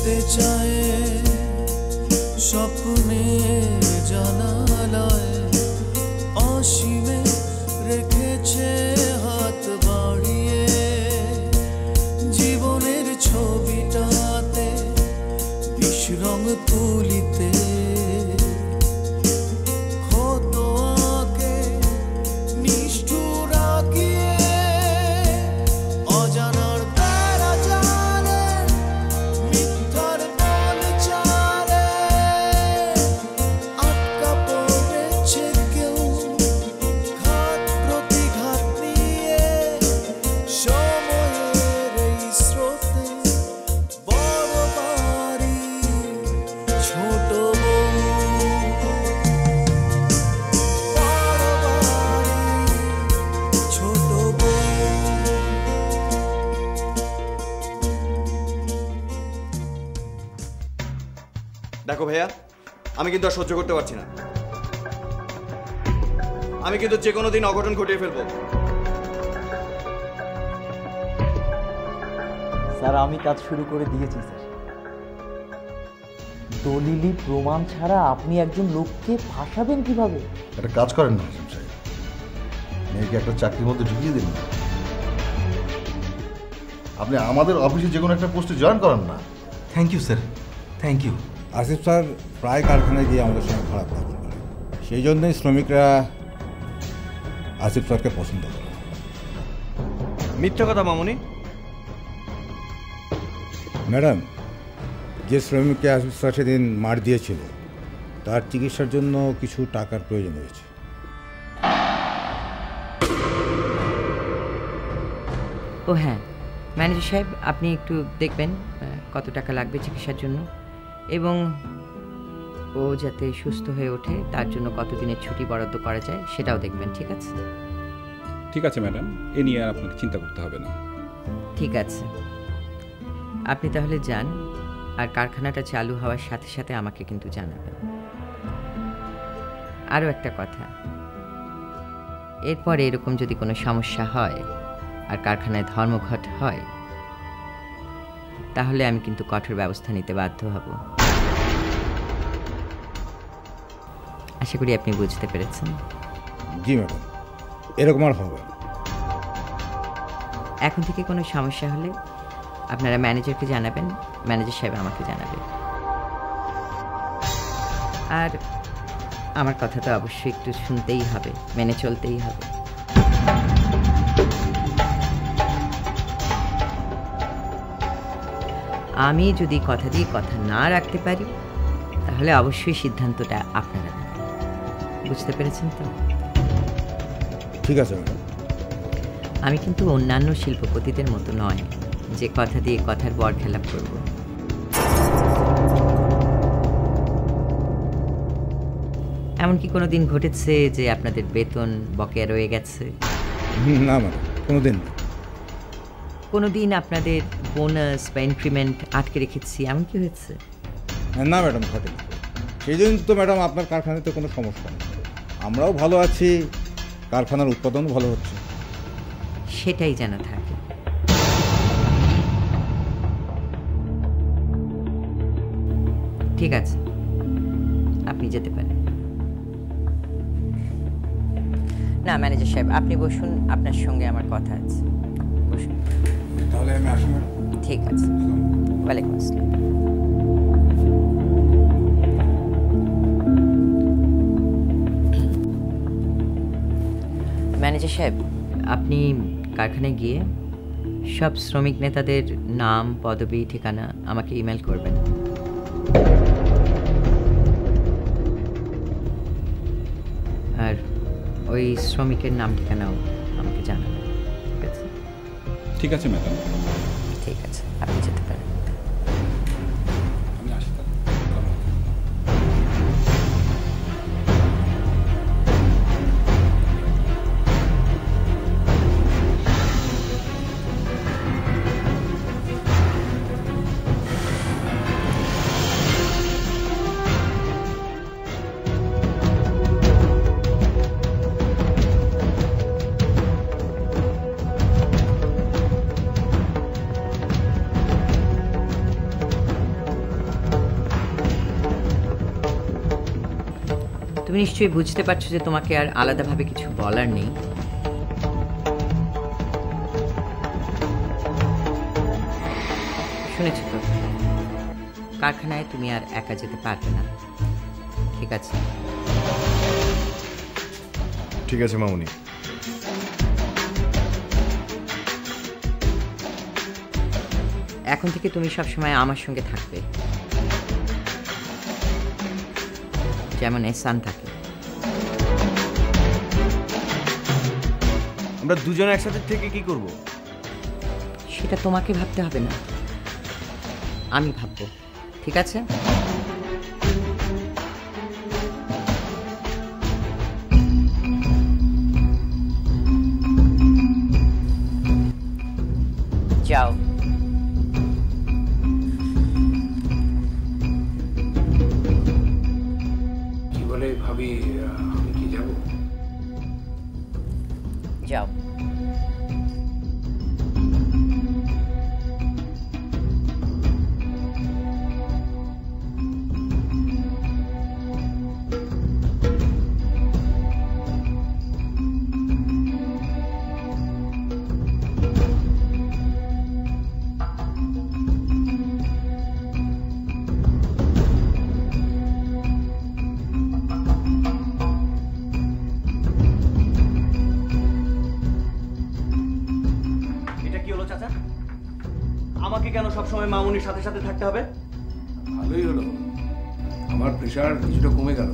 যেতে চায় স্বপ্নের জানালায়, অসীমে রেখেছে হাত বাড়িয়ে, জীবনের ছবিটাতে বিশ্বরং তুলিতে দেখো ভাইয়া, আমি কিন্তু আর সহ্য করতে পারছি না। আমি কিন্তু যে কোনো দিন অঘটন ঘটিয়ে ফেলবো। স্যার আমি কাজ শুরু করে দিয়েছি স্যার। দলিলি প্রমাণ ছাড়া আপনি একজন লোককে ফাঁসাবেন কিভাবে? একটা কাজ করেন না হাসিম সাহেব, মেয়েকে একটা চাকরির মধ্যে ঢুকিয়ে দিন না। আপনি আমাদের অফিসে যে কোনো একটা পোস্টে জয়েন করেন না। Thank you sir, thank you. Asif sir প্রায় কারখানায় গিয়ে আমাদের সঙ্গে খারাপ ব্যবহার করে, সেই জন্যই শ্রমিকরা আসিফ স্যারকে পছন্দ করে। মিথ্যা কথা মামুনি। ম্যাডাম, যে শ্রমিককে আসিফ স্যার সেদিন মার দিয়েছিল তার চিকিৎসার জন্য কিছু টাকার প্রয়োজন হয়েছে। ও হ্যাঁ ম্যানেজার সাহেব, আপনি একটু দেখবেন কত টাকা লাগবে চিকিৎসার জন্য, এবং ও যাতে সুস্থ হয়ে ওঠে তার জন্য কতদিনের ছুটি বরাদ্দ করা যায় সেটাও দেখবেন। ঠিক আছে? ঠিক আছে ম্যাডাম, এ নিয়ে আর আপনাকে চিন্তা করতে হবে না। ঠিক আছে, আপনি তাহলে যান, আর কারখানাটা চালু হওয়ার সাথে সাথে আমাকে কিন্তু জানাবেন। আরও একটা কথা, এরপর এরকম যদি কোনো সমস্যা হয় আর কারখানায় ধর্মঘট হয় তাহলে আমি কিন্তু কঠোর ব্যবস্থা নিতে বাধ্য হব। আশা করি আপনি বুঝতে পেরেছেন। জি ম্যাডাম, এরকম আর হবে না। এখন থেকে কোনো সমস্যা হলে আপনারা ম্যানেজারকে জানাবেন, ম্যানেজার সাহেব আমাকে জানাবেন। আর আমার কথা তো অবশ্যই একটু শুনতেই হবে, মেনে চলতেই হবে। আমি যদি কথা দিয়ে কথা না রাখতে পারি তাহলে অবশ্যই সিদ্ধান্তটা আপনারা নেবেন। বুঝতে পেরেছেন তো? ঠিক আছে ম্যাডাম। আমি কিন্তু অন্যান্য শিল্পপতিদের মতো নয় যে কথা দিয়ে কথার বরখেলাপ করব। এমনকি কোনো দিন ঘটেছে যে আপনাদের বেতন বকেয়া রয়ে গেছে? না ম্যাডাম, কোনো দিন না। কোনো দিন আপনাদের বোনাস বা ইনক্রিমেন্ট আটকে রেখেছি, এমন কি হয়েছে? না ম্যাডাম, ঘটেনি। সেই জন্য তো ম্যাডাম আপনার কারখানাতে কোনো সমস্যা নেই, আমরাও ভালো আছি, কারখানার উৎপাদনও ভালো হচ্ছে। সেটাই যেন থাকে। ঠিক আছে, আপনি যেতে পারেন। না ম্যানেজার সাহেব, আপনি বসুন, আপনার সঙ্গে আমার কথা আছে। বসুন। তাহলে আমি আসি ম্যাডাম। ঠিক আছে, ওয়ালাইকুম আসসালাম। ম্যানেজার সাহেব, আপনি কারখানায় গিয়ে সব শ্রমিক নেতাদের নাম, পদবি, ঠিকানা আমাকে ইমেল করবেন। আর ওই শ্রমিকের নাম ঠিকানাও আমাকে জানাবেন। ঠিক আছে? ঠিক আছে ম্যাডাম। ঠিক আছে, আপনি যেতে পারেন। আমি আসি তাহলে। তুমি নিশ্চয়ই বুঝতে পারছো যে তোমাকে আর আলাদাভাবে কিছু বলার নেই। শুনেছ তো, কারখানায় তুমি আর একা যেতে পারবে না, ঠিক আছে? ঠিক আছে মামুনি। এখন থেকে তুমি সবসময় আমার সঙ্গে থাকবে, যেমন এহসান থাকে। আমরা দুজনে একসাথে থেকে কি করব? সেটা তোমাকে ভাবতে হবে না, আমি ভাববো, ঠিক আছে? যাও। কি বলে ভাবি, আমি কি যাব? যাও। আমাকে কেন সবসময় মামুনির সাথে সাথে থাকতে হবে? ভালোই হলো, আমার প্রেশার কিছুটা কমে গেল।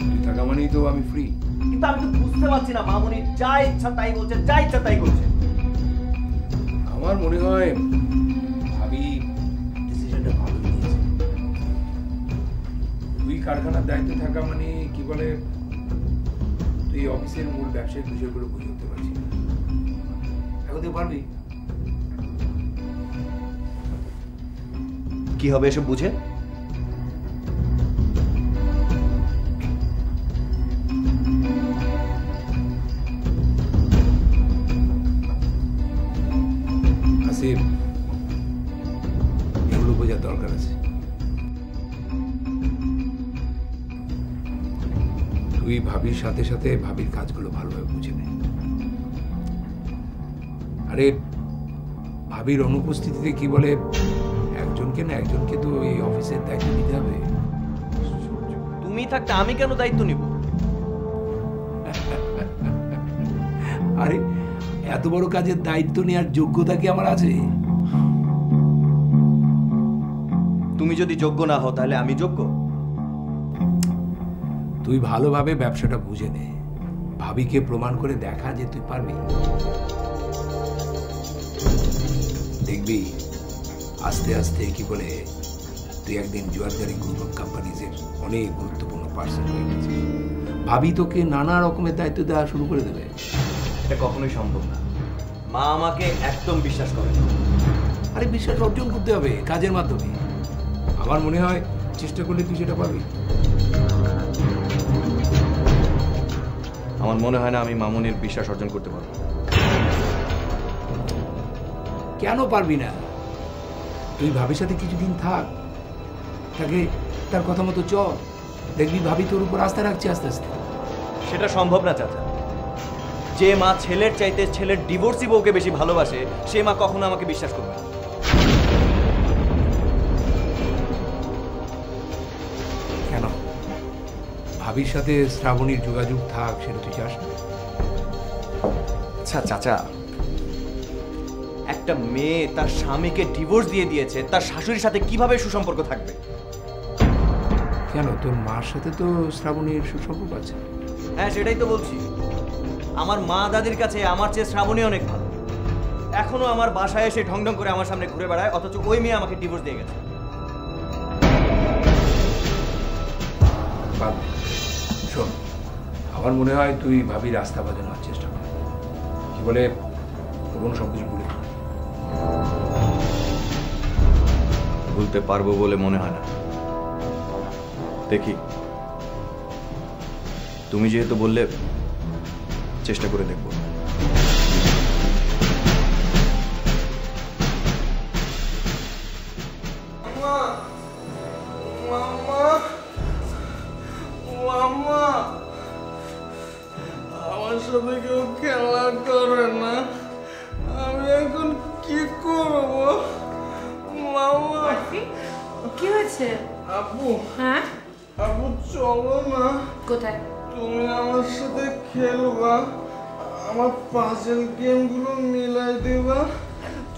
তুই থাকা মানেই তো আমি ফ্রি। কিন্তু আমি তো বুঝতে পারছি না, মামুনি যা ইচ্ছা তাই বলছে, যা ইচ্ছা তাই করছে। আমার মনে হয় ভাবি ডিসিশনটা ভালো নিয়েছে। তুই কারখানার দায়িত্বে থাকা মানে কি বলে, তুই অফিসের মূল ব্যবসায়িক বিষয়গুলো বুঝে উঠতে পারছিস না। এখন তুই পারবি? কি হবে এসব বুঝে? আসিফ, এগুলো বোঝার দরকার আছে। তুই ভাবির সাথে সাথে ভাবির কাজগুলো ভালোভাবে বুঝে নে। আরে ভাবির অনুপস্থিতিতে কি বলে, একজনকে না একজনকে তো এই অফিসের দায়িত্ব নিতে হবে। তুমি থাকতে আমি কেন দায়িত্ব নিব? আরে এত বড় কাজের দায়িত্ব নেওয়ার যোগ্যতা কি আমার আছে? তুমি যদি যোগ্য না হও তাহলে আমি যোগ্য? তুই ভালোভাবে ব্যবসাটা বুঝে নে, ভাবিকে প্রমাণ করে দেখা যে তুই পারবি। দেখবি আস্তে আস্তে কি বলে তুই একদিন জুয়ারদারি গ্রুপ অফ কোম্পানিজের অনেক গুরুত্বপূর্ণ পার্সন হয়ে গেছিস। ভাবি তোকে নানা রকমের দায়িত্ব দেওয়া শুরু করে দেবে। এটা কখনোই সম্ভব না, মা আমাকে একদম বিশ্বাস করে না। আরে বিশ্বাস অর্জন করতে হবে কাজের মাধ্যমে। আমার মনে হয় চেষ্টা করলে তুই সেটা পাবি। আমার মনে হয় না আমি মামুনির বিশ্বাস অর্জন করতে পারবো। কেন পারবি না? তুই ভাবির সাথে কিছুদিন থাক, তাকে তার কথা মতো চল, দেখবি ভাবি তোর উপর আস্থা রাখছে আস্তে আস্তে। সেটা সম্ভব না চাচা। যে মা ছেলের চাইতে ছেলের ডিভোর্সি বউকে বেশি ভালোবাসে, সে মা কখনো আমাকে বিশ্বাস করবে না। কেন? ভাবির সাথে শ্রাবণীর যোগাযোগ থাক, সেটা তুই চাস না? আচ্ছা চাচা, একটা মেয়ে তার স্বামীকে ডিভোর্স দিয়ে দিয়েছে, তার শাশুড়ির সাথে কিভাবে সুসম্পর্ক থাকবে? কেন, তোর মার সাথে তো শ্রাবণীর সুসম্পর্ক আছে। হ্যাঁ সেটাই তো বলছি, আমার মা দাদির কাছে আমার চেয়ে শ্রাবণী অনেক ভালো। এখনো আমার বাসায় এসে ঢং ঢং করে আমার সামনে ঘুরে বেড়ায়, অথচ ওই মেয়ে আমাকে ডিভোর্স দিয়ে গেছে। শোন, আমার মনে হয় তুই ভাবির আস্থা বাজানোর চেষ্টা কর। কি বলে, পুরনো সবকিছু ভুলে ভুলতে পারবো বলে মনে হয় না। দেখি, তুমি যেহেতু বললে চেষ্টা করে দেখব। মাম্মা সাথে কেউ খেলা করে না, আমি এখন কি করব? মামা, কি হয়েছে? আপু, হ্যাঁ আপু চলো না। কোথায়? তুমি আমার সাথে খেলবা, আমার পাজল গেমগুলো মিলাই দিবা,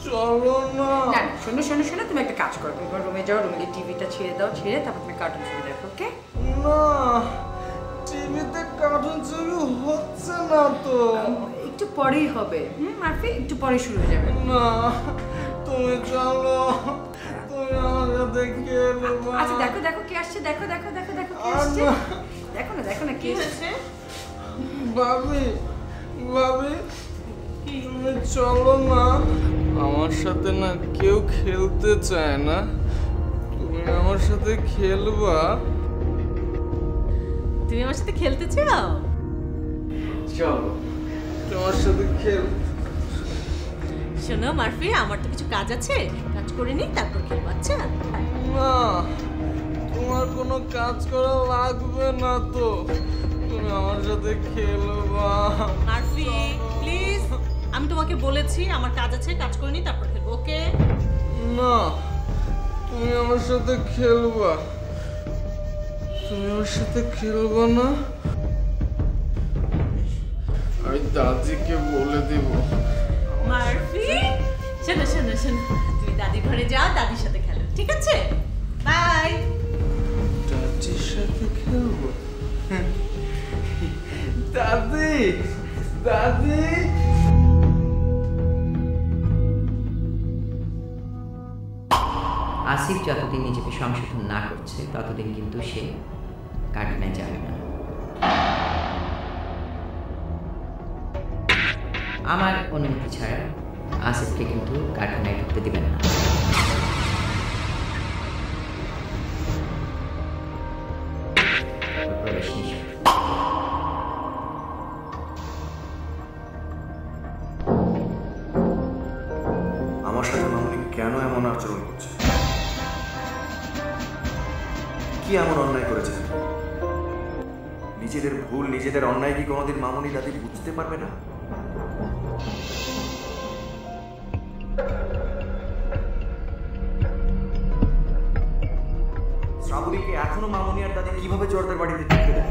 চলো না। না শোনো শোনো শোনো, তুমি একটা কাজ করো, তুমি রুমে যাও, রুমে টিভিটা ছেড়ে দাও, ছেড়ে তারপর তুমি কার্টুন ছবি দেখো। ওকে? না, টিভিতে কার্টুন ছবি হচ্ছে না তো। একটু পরেই হবে। মারফি, একটু পরে শুরু হয়ে যাবে। না, তুমি চলো, তুমি আমার সাথে খেলবা। আচ্ছা দেখো দেখো কি আসছে, দেখো দেখো দেখো দেখো কি আসছে, দেখো না দেখো না কি আসছে। ভাবি, ভাবি, তুমি চলো না। আমার সাথে না কেউ খেলতে চায় না, তুমি আমার সাথে খেলবা। তুমি আমার সাথে খেলতে চাও? চলো, তোমার সাথে খেল। শোনো মারফি, আমার তো কিছু কাজ আছে, কাজ করে নি তারপর খেলবো। আচ্ছা? না, তোমার কোনো কাজ করা লাগবে না তো, তুমি আমার সাথে খেলবা। মারফি প্লিজ, আমি তোমাকে বলেছি আমার কাজ আছে, কাজ করে নি তারপর খেলবো। ওকে? না, তুমি আমার সাথে খেলবা। তুমি আমার সাথে খেলবা না, আমি দাদিকে বলে দেব। মারফি শোনো শোনো শোনো, তুমি দাদির ঘরে যাও, দাদির সাথে খেলো, ঠিক আছে? বাই। দাদির সাথে খেলবো? দাদি, দাদি। আসিফ যতদিন নিজেকে সংশোধন না করছে ততদিন কিন্তু সে কার্টুনে যাবে না। আমার অনুমতি ছাড়া আসিফকে কিন্তু কার্টুনে ঢুকতে দিবেন না। প্রবেশ নিষেধ। আমার সাথে মামনি কেন এমন আচরণ করছে? কি এমন অন্যায় করেছে? নিজেদের ভুল, নিজেদের অন্যায় কি কোনোদিন মামনি দাদি বুঝতে পারবে না? শ্রাবণীকে এখনো মামনি আর দাদি কিভাবে চোরদের বাড়িতে ঢুকতে দেয়?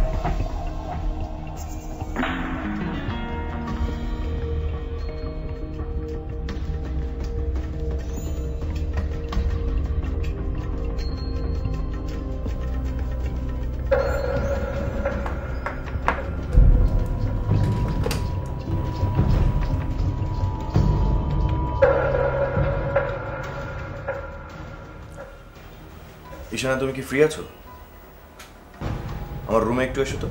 ঈশানা, তুমি কি ফ্রি আছো? আমার রুমে একটু এসো তো।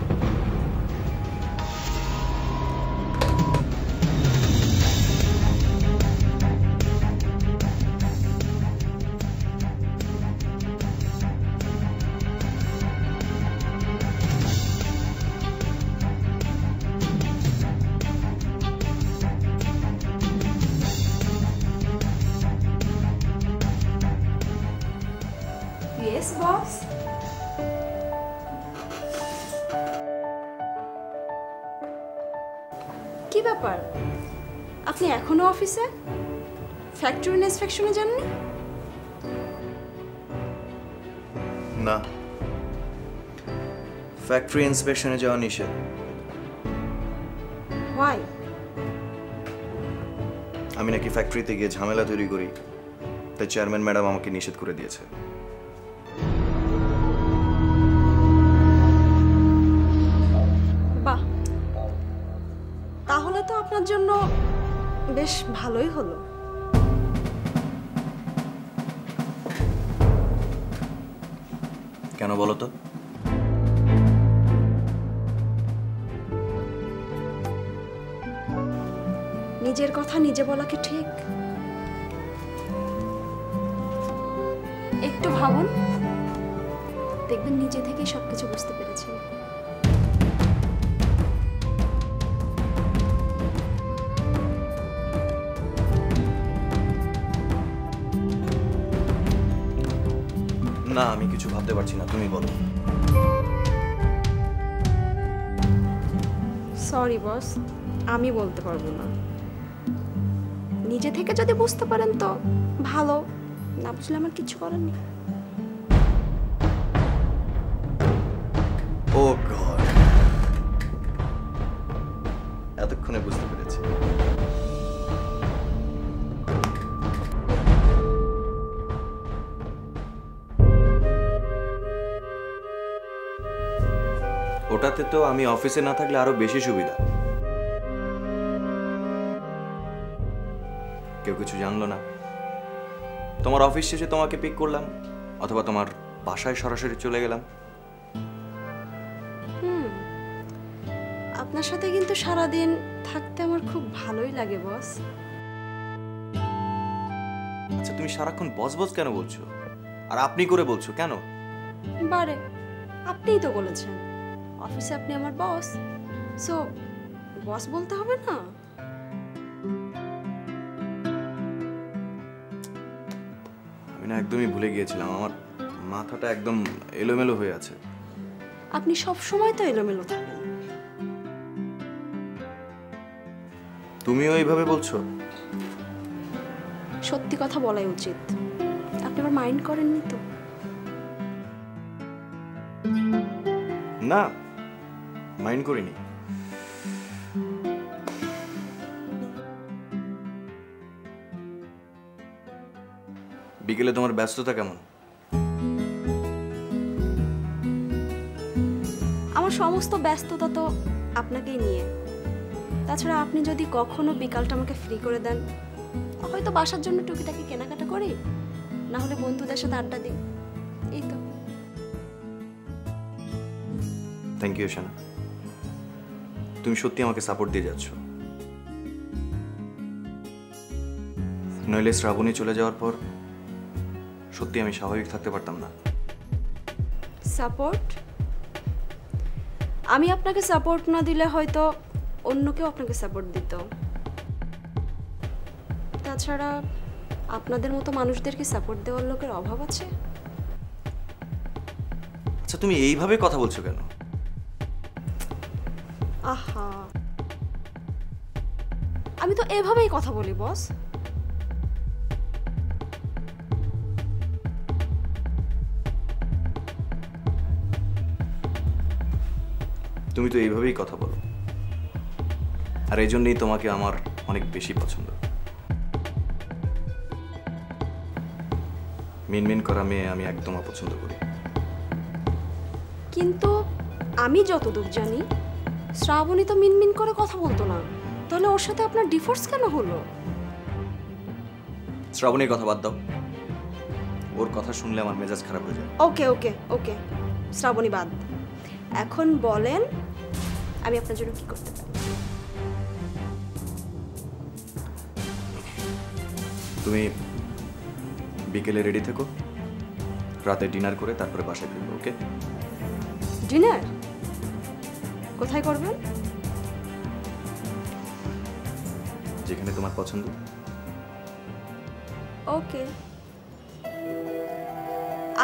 Yes boss. কি ব্যাপার, আপনি এখনো অফিসে? ফ্যাক্টরি ইন্সপেকশনে যাননি? না, ফ্যাক্টরি ইন্সপেকশনে যাওয়া নিষেধ। হোয়াই? আমি নাকি ফ্যাক্টরিতে গিয়ে ঝামেলা তৈরি করি, তাই চেয়ারম্যান ম্যাডাম আমাকে নিষেধ করে দিয়েছে। বাহ, তাহলে তো আপনার জন্য বেশ ভালোই হলো। কেন বলো তো? নিজের কথা নিজে বলা কি ঠিক? একটু ভাবুন, দেখবেন নিজে থেকেই সবকিছু বুঝতে পেরেছেন। না, আমি কিছু ভাবতে পারছি না, তুমি বলো। সরি বস, আমি বলতে পারবো না। নিজে থেকে যদি বুঝতে পারেন তো ভালো, না বুঝলে আমার কিছু করার নেই। ও গড, এতক্ষণে বুঝতে পেরেছি। ওটাতে তো আমি অফিসে না থাকলে আরো বেশি সুবিধা। কেউ কিছু জানলো না। তোমার অফিস শেষে তোমাকে পিক করলাম, অথবা তোমার বাসায় সরাসরি চলে গেলাম। আপনার সাথে কিন্তু সারাদিন থাকতে আমার খুব ভালোই লাগে বস। আচ্ছা, তুমি সারাক্ষণ বস বস কেন বলছো, আর আপনি করে বলছো কেন? বারে, আপনিই তো বলেছেন অফিসে আপনি আমার বস, সো বস বলতে হবে না? আমি না একদমই ভুলে গিয়েছিলাম, আমার মাথাটা একদম এলোমেলো হয়ে আছে। আপনি সব সময় তো এলোমেলো থাকেন। তুমিও এইভাবে বলছো? সত্যি কথা বলাই উচিত। আপনি আবার মাইন্ড করেননি তো? না, মাইন্ড করিনি। বিকেলে তোমার ব্যস্ততা কেমন? আমার সমস্ত ব্যস্ততা তো আপনাকেই নিয়ে। তাছাড়া আপনি যদি কখনো বিকালটা আমাকে ফ্রি করে দেন, হয়তো বাসার জন্য টুকিটাকি কেনাকাটা করি, না হলে বন্ধুদের সাথে আড্ডা দিই, এই তো। থ্যাংক ইউ শানা, তুমি সত্যি আমাকে সাপোর্ট দিয়ে যাচ্ছ। নইলে শ্রাবণী চলে যাওয়ার পর সত্যি আমি স্বাভাবিক থাকতে পারতাম না। সাপোর্ট? আমি আপনাকে সাপোর্ট না দিলে হয়তো অন্য কেউ আপনাকে সাপোর্ট দিত। তাছাড়া আপনাদের মতো মানুষদেরকে সাপোর্ট দেওয়ার লোকের অভাব আছে? আচ্ছা, তুমি এইভাবে কথা বলছো কেন? আহা, আমি তো এভাবেই কথা বলি বস। তুমি তো এইভাবেই কথা বলো, আর এই জন্যই তোমাকে আমার অনেক বেশি পছন্দ। মিনমিন করা মেয়ে আমি একদম অপছন্দ করি। কিন্তু আমি যতদূর জানি শ্রাবণী তো মিনমিন করে কথা বলতো না, তাহলে ওর সাথে আপনার ডিভোর্স কেন হলো? শ্রাবণীর কথা বাদ দাও, ওর কথা শুনলে আমার মেজাজ খারাপ হয়ে যায়। ওকে ওকে ওকে, শ্রাবণী বাদ। এখন বলেন আমি আপনার জন্য কি করতে পারি? তুমি বিকেলে রেডি থেকো, রাতে ডিনার করে তারপরে বাসায় ফিরবো। ওকে? ডিনার কোথায় করবেন? যেখানে তোমার পছন্দ। ওকে,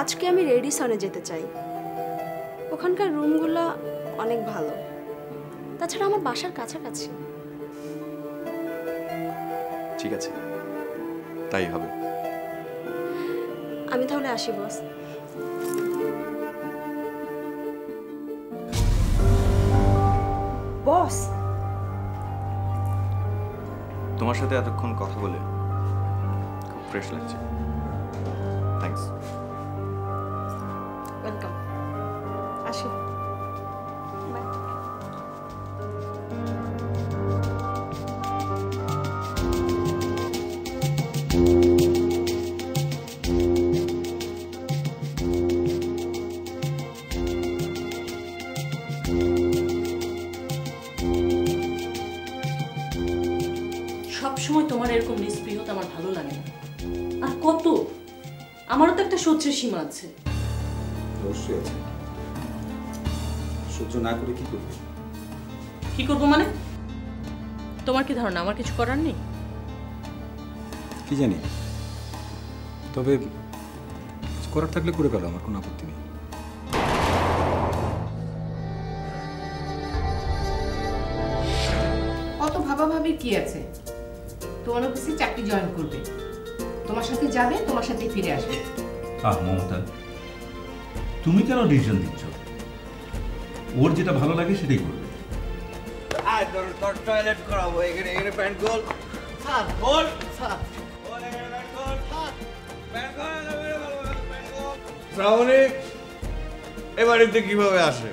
আজকে আমি রেডিসনে যেতে চাই। ওখানকার রুমগুলো অনেক ভালো, তাছাড়া আমার বাসার কাছাকাছি। ঠিক আছে, তাই হবে। আমি তাহলে আসি বস। বস, তোমার সাথে এতক্ষণ কথা বলে খুব ফ্রেশ লাগছে। থ্যাঙ্কস। ওয়েলকাম। আসি। বাই। সবসময় তোমার এরকম নিষ্পৃহতা আমার ভালো লাগে না। আর কত, আমারও তো একটা সহ্যের সীমা আছে। অবশ্যই আছে, সহ্য না করে কি করবে? কি করবো মানে? তোমার কি ধারণা আমার কিছু করার নেই? কি জানি, তবে কিছু করার থাকলে করে ফেলো, আমার কোনো আপত্তি নেই। অত অত ভাবাভাবির কি আছে? তোমার অফিসে চাকরি জয়েন করবে, তোমার সাথে যাবে, তোমার সাথে ফিরে আসবে। মমতা, তুমি কেন ডিসিশন দিচ্ছ? ওর যেটা ভালো লাগে সেটাই করবে। তোর টয়লেট করাবো, এখানে এখানে প্যান্ট গোল স্যার, গোল স্যার, শ্রাবণী এ বাড়িতে কিভাবে আসে?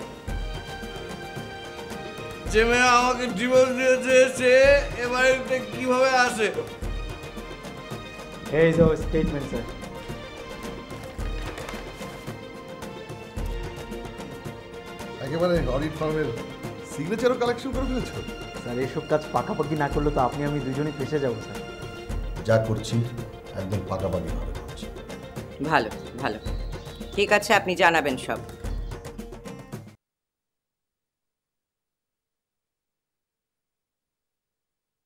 যে মেয়ে আমাকে ডিভোর্স দিয়েছে সে এ বাড়িতে কিভাবে আসে? Here is our statement, sir. একেবারে অডিট ফার্মের সিগনেচারও কালেকশন করে ফেলেছো? স্যার এসব কাজ পাকাপাকি না করলে তো আপনি আমি দুজনেই ফেসে যাবো স্যার। যা করছি একদম পাকাপাকি ভাবে করছি। ভালো ভালো, ঠিক আছে, আপনি জানাবেন সব।